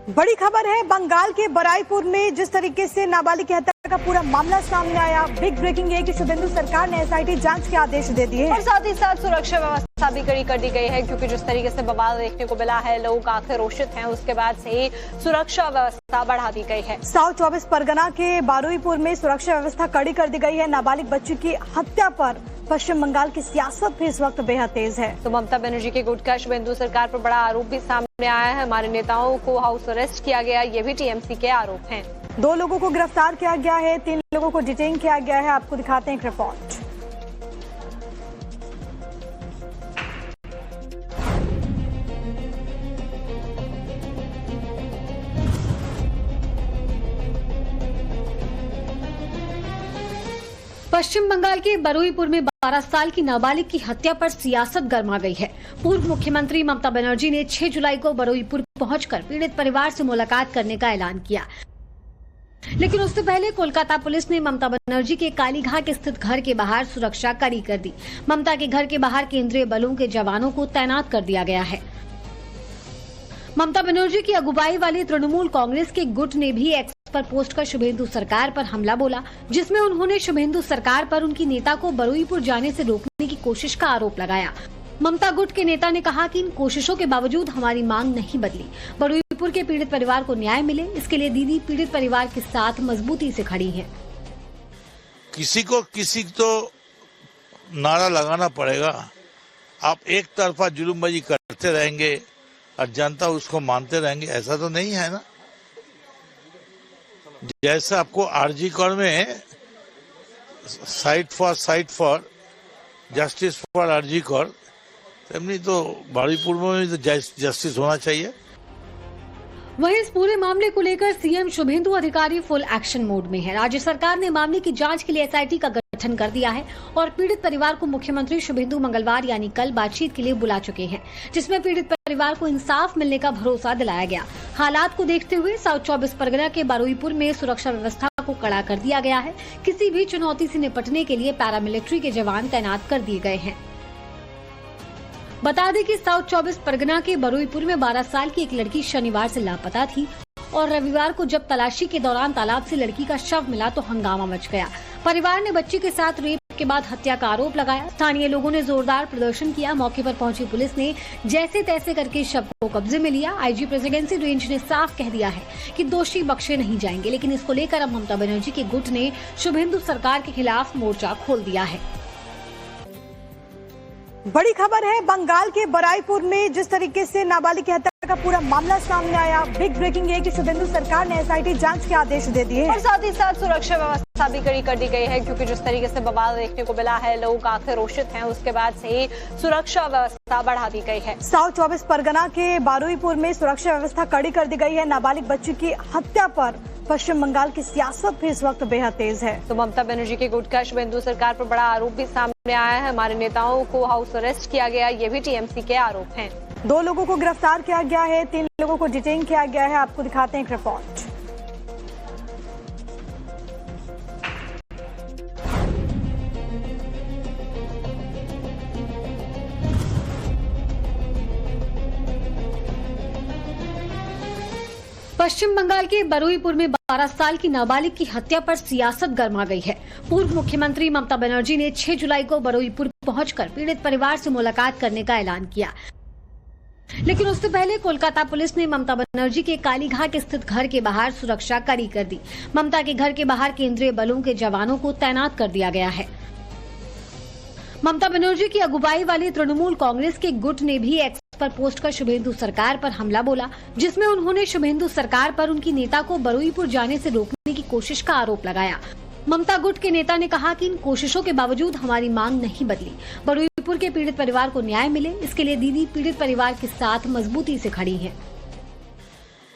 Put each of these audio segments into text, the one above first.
बड़ी खबर है बंगाल के बराईपुर में जिस तरीके से नाबालिग की हत्या का पूरा मामला सामने आया। बिग ब्रेकिंग है कि शुभेंदु सरकार ने एसआईटी जांच के आदेश दे दिए और साथ ही साथ सुरक्षा व्यवस्था भी कड़ी कर दी गई है, क्योंकि जिस तरीके से बवाल देखने को मिला है, लोग आक्रोशित हैं। उसके बाद से ही सुरक्षा व्यवस्था बढ़ा दी गई है। साउथ 24 परगना के बारुईपुर में सुरक्षा व्यवस्था कड़ी कर दी गई है। नाबालिग बच्ची की हत्या पर पश्चिम बंगाल की सियासत भी इस वक्त बेहद तेज है। तो ममता बनर्जी के गुट का शुभेंदु सरकार पर बड़ा आरोप भी सामने आया है। हमारे नेताओं को हाउस अरेस्ट किया गया, ये भी टीएमसी के आरोप हैं। 2 लोगों को गिरफ्तार किया गया है, 3 लोगों को डिटेन किया गया है। आपको दिखाते हैं एक रिपोर्ट। पश्चिम बंगाल के बरुईपुर में 12 साल की नाबालिग की हत्या पर सियासत गर्मा गई है। पूर्व मुख्यमंत्री ममता बनर्जी ने 6 जुलाई को बरुईपुर पहुंचकर पीड़ित परिवार से मुलाकात करने का ऐलान किया, लेकिन उससे पहले कोलकाता पुलिस ने ममता बनर्जी के कालीघाट स्थित घर के बाहर सुरक्षा कड़ी कर दी। ममता के घर के बाहर केंद्रीय बलों के जवानों को तैनात कर दिया गया है। ममता बनर्जी की अगुवाई वाली तृणमूल कांग्रेस के गुट ने भी एक्स पर पोस्ट कर शुभेंदु सरकार पर हमला बोला, जिसमें उन्होंने शुभेंदु सरकार पर उनकी नेता को बरुईपुर जाने से रोकने की कोशिश का आरोप लगाया। ममता गुट के नेता ने कहा कि इन कोशिशों के बावजूद हमारी मांग नहीं बदली। बरुईपुर के पीड़ित परिवार को न्याय मिले, इसके लिए दीदी पीड़ित परिवार के साथ मजबूती से खड़ी है। किसी तो नारा लगाना पड़ेगा। आप एक तरफा जुल्मबाजी करते रहेंगे और जनता उसको मानते रहेंगे, ऐसा तो नहीं है ना। जैसे आपको आरजी कौर में site for justice for RG Kar, तेमनी तो बारुईपुर में भी तो जस्टिस होना चाहिए। वहीं इस पूरे मामले को लेकर सीएम शुभेंदु अधिकारी फुल एक्शन मोड में है। राज्य सरकार ने मामले की जांच के लिए एसआईटी का गठन कर दिया है और पीड़ित परिवार को मुख्यमंत्री शुभेंदु मंगलवार यानी कल बातचीत के लिए बुला चुके हैं, जिसमें पीड़ित परिवार को इंसाफ मिलने का भरोसा दिलाया गया। हालात को देखते हुए साउथ 24 परगना के बारुईपुर में सुरक्षा व्यवस्था को कड़ा कर दिया गया है। किसी भी चुनौती से निपटने के लिए पैरामिलिट्री के जवान तैनात कर दिए गए हैं। बता दें कि साउथ 24 परगना के बरुईपुर में 12 साल की एक लड़की शनिवार से लापता थी और रविवार को जब तलाशी के दौरान तालाब से लड़की का शव मिला तो हंगामा मच गया। परिवार ने बच्ची के साथ रेप के बाद हत्या का आरोप लगाया। स्थानीय लोगों ने जोरदार प्रदर्शन किया। मौके पर पहुंची पुलिस ने जैसे तैसे करके शव को कब्जे में लिया। आईजी प्रेसिडेंसी रेंज ने साफ कह दिया है कि दोषी बख्शे नहीं जाएंगे, लेकिन इसको लेकर अब ममता बनर्जी के गुट ने शुभेंदु सरकार के खिलाफ मोर्चा खोल दिया है। बड़ी खबर है बंगाल के बराईपुर में जिस तरीके से नाबालिग की हत्या का पूरा मामला सामने आया। बिग ब्रेकिंग है कि शुभेंदु सरकार ने एसआईटी जांच के आदेश दे दिए और साथ ही साथ सुरक्षा व्यवस्था भी कड़ी कर दी गई है, क्योंकि जिस तरीके से बवाल देखने को मिला है, लोग आक्रोशित हैं। उसके बाद से ही सुरक्षा व्यवस्था बढ़ा दी गई है। साउथ 24 परगना के बारुईपुर में सुरक्षा व्यवस्था कड़ी कर दी गई है। नाबालिग बच्ची की हत्या पर पश्चिम बंगाल की सियासत भी इस वक्त बेहद तेज है। तो ममता बनर्जी के गुट का शुभेंदु सरकार पर बड़ा आरोप भी सामने आया है। हमारे नेताओं को हाउस अरेस्ट किया गया, ये भी टीएमसी के आरोप हैं। 2 लोगों को गिरफ्तार किया गया है, 3 लोगों को डिटेन किया गया है। आपको दिखाते हैं एक रिपोर्ट। पश्चिम बंगाल के बरुईपुर में 12 साल की नाबालिग की हत्या पर सियासत गर्मा गई है। पूर्व मुख्यमंत्री ममता बनर्जी ने 6 जुलाई को बरुईपुर पहुंचकर पीड़ित परिवार से मुलाकात करने का ऐलान किया, लेकिन उससे पहले कोलकाता पुलिस ने ममता बनर्जी के कालीघाट स्थित घर के बाहर सुरक्षा कड़ी कर दी। ममता के घर के बाहर केंद्रीय बलों के जवानों को तैनात कर दिया गया है। ममता बनर्जी की अगुवाई वाली तृणमूल कांग्रेस के गुट ने भी एक्स पर पोस्ट कर शुभेंदु सरकार पर हमला बोला, जिसमें उन्होंने शुभेंदु सरकार पर उनकी नेता को बरुईपुर जाने से रोकने की कोशिश का आरोप लगाया। ममता गुट के नेता ने कहा कि इन कोशिशों के बावजूद हमारी मांग नहीं बदली। बरुईपुर के पीड़ित परिवार को न्याय मिले, इसके लिए दीदी पीड़ित परिवार के साथ मजबूती से खड़ी है।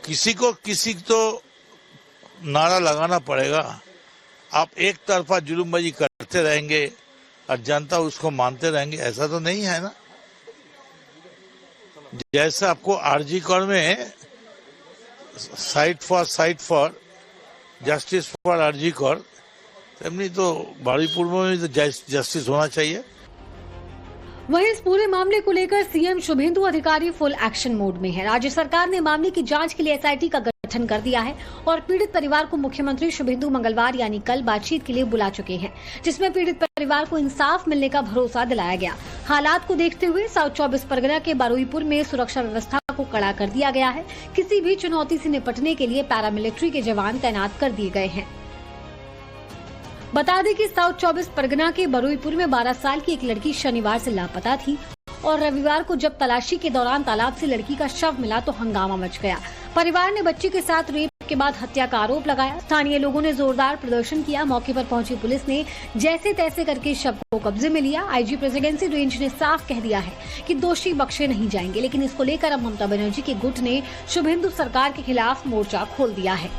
किसी तो नारा लगाना पड़ेगा। आप एक तरफा जुल्मबाजी करते रहेंगे और जनता उसको मानते रहेंगे, ऐसा तो नहीं है ना। जैसे आपको आरजी कौर में site for justice for RG Kar, तेमनी तो बारुईपुर में भी तो जस्टिस होना चाहिए। वहीं इस पूरे मामले को लेकर सीएम शुभेंदु अधिकारी फुल एक्शन मोड में है। राज्य सरकार ने मामले की जांच के लिए एसआईटी का गठन कर दिया है और पीड़ित परिवार को मुख्यमंत्री शुभेंदु मंगलवार यानी कल बातचीत के लिए बुला चुके हैं, जिसमें पीड़ित परिवार को इंसाफ मिलने का भरोसा दिलाया गया। हालात को देखते हुए साउथ 24 परगना के बारुईपुर में सुरक्षा व्यवस्था को कड़ा कर दिया गया है। किसी भी चुनौती से निपटने के लिए पैरामिलिट्री के जवान तैनात कर दिए गए हैं। बता दें कि साउथ 24 परगना के बरुईपुर में 12 साल की एक लड़की शनिवार से लापता थी और रविवार को जब तलाशी के दौरान तालाब से लड़की का शव मिला तो हंगामा मच गया। परिवार ने बच्ची के साथ रेप के बाद हत्या का आरोप लगाया। स्थानीय लोगों ने जोरदार प्रदर्शन किया। मौके पर पहुंची पुलिस ने जैसे तैसे करके शव को कब्जे में लिया। आईजी प्रेसिडेंसी रेंज ने साफ कह दिया है कि दोषी बख्शे नहीं जाएंगे, लेकिन इसको लेकर अब ममता बनर्जी के गुट ने शुभेंदु सरकार के खिलाफ मोर्चा खोल दिया है।